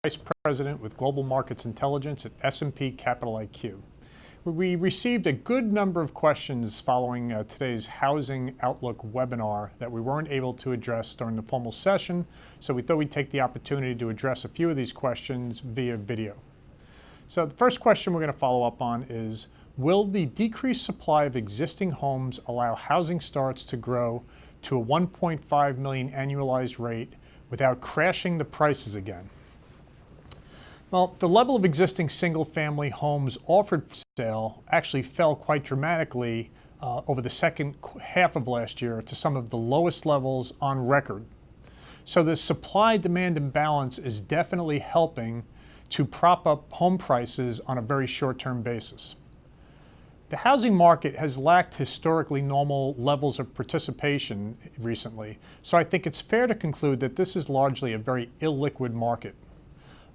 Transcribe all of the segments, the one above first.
Vice President with Global Markets Intelligence at S&P Capital IQ. We received a good number of questions following today's Housing Outlook webinar that we weren't able to address during the formal session, so we thought we'd take the opportunity to address a few of these questions via video. So the first question we're going to follow up on is, will the decreased supply of existing homes allow housing starts to grow to a 1.5 million annualized rate without crashing the prices again? Well, the level of existing single-family homes offered for sale actually fell quite dramatically over the second half of last year to some of the lowest levels on record. So the supply-demand imbalance is definitely helping to prop up home prices on a very short-term basis. The housing market has lacked historically normal levels of participation recently, so I think it's fair to conclude that this is largely a very illiquid market.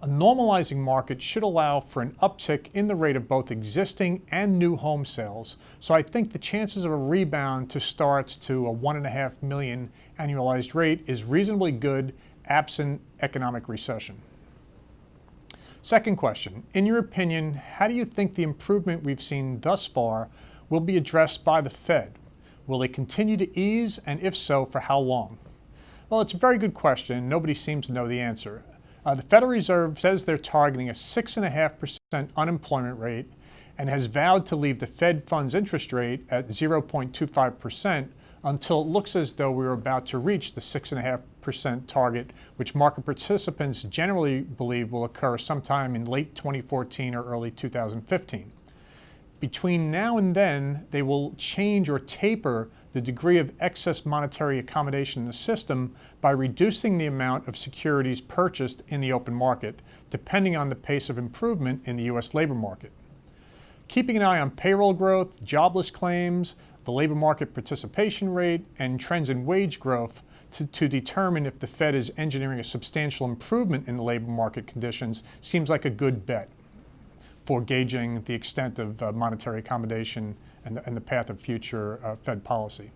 A normalizing market should allow for an uptick in the rate of both existing and new home sales, so I think the chances of a rebound to starts to a 1.5 million annualized rate is reasonably good absent economic recession. Second question, in your opinion, how do you think the improvement we've seen thus far will be addressed by the Fed? Will they continue to ease, and if so, for how long? Well, it's a very good question. Nobody seems to know the answer. The Federal Reserve says they're targeting a 6.5% unemployment rate and has vowed to leave the Fed funds interest rate at 0.25% until it looks as though we're about to reach the 6.5% target, which market participants generally believe will occur sometime in late 2014 or early 2015. Between now and then, they will change or taper the degree of excess monetary accommodation in the system by reducing the amount of securities purchased in the open market, depending on the pace of improvement in the U.S. labor market. Keeping an eye on payroll growth, jobless claims, the labor market participation rate, and trends in wage growth to determine if the Fed is engineering a substantial improvement in the labor market conditions seems like a good bet for gauging the extent of monetary accommodation and the path of future Fed policy.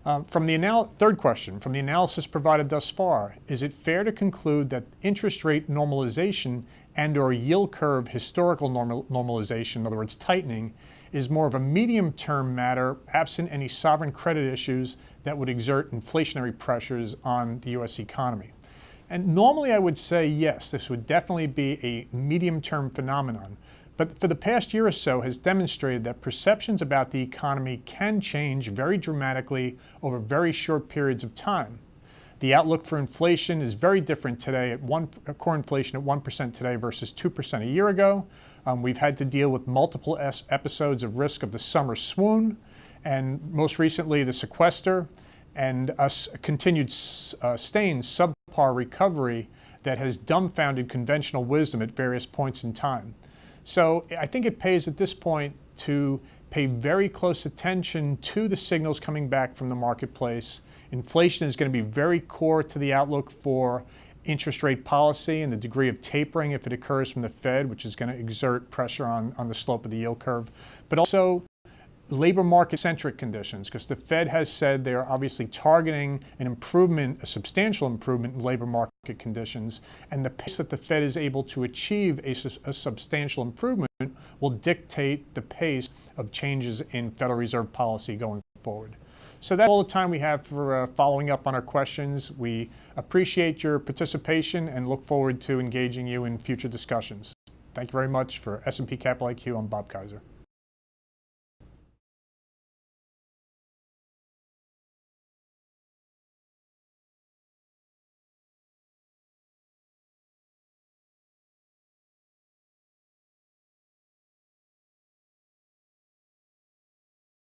Third question, from the analysis provided thus far, is it fair to conclude that interest rate normalization and/or yield curve historical normalization, in other words, tightening, is more of a medium-term matter absent any sovereign credit issues that would exert inflationary pressures on the U.S. economy? And normally I would say yes, this would definitely be a medium-term phenomenon. But for the past year or so has demonstrated that perceptions about the economy can change very dramatically over very short periods of time. The outlook for inflation is very different today core inflation at 1% today versus 2% a year ago. We've had to deal with multiple episodes of risk of the summer swoon, and most recently the sequester, and a continued sustained subpar recovery that has dumbfounded conventional wisdom at various points in time. So I think it pays at this point to pay very close attention to the signals coming back from the marketplace. Inflation is going to be very core to the outlook for interest rate policy and the degree of tapering if it occurs from the Fed, which is going to exert pressure on the slope of the yield curve, but also labor market-centric conditions, because the Fed has said they are obviously targeting an improvement, a substantial improvement in labor market conditions, and the pace that the Fed is able to achieve a substantial improvement will dictate the pace of changes in Federal Reserve policy going forward. So that's all the time we have for following up on our questions. We appreciate your participation and look forward to engaging you in future discussions. Thank you very much. For S&P Capital IQ, I'm Bob Keiser.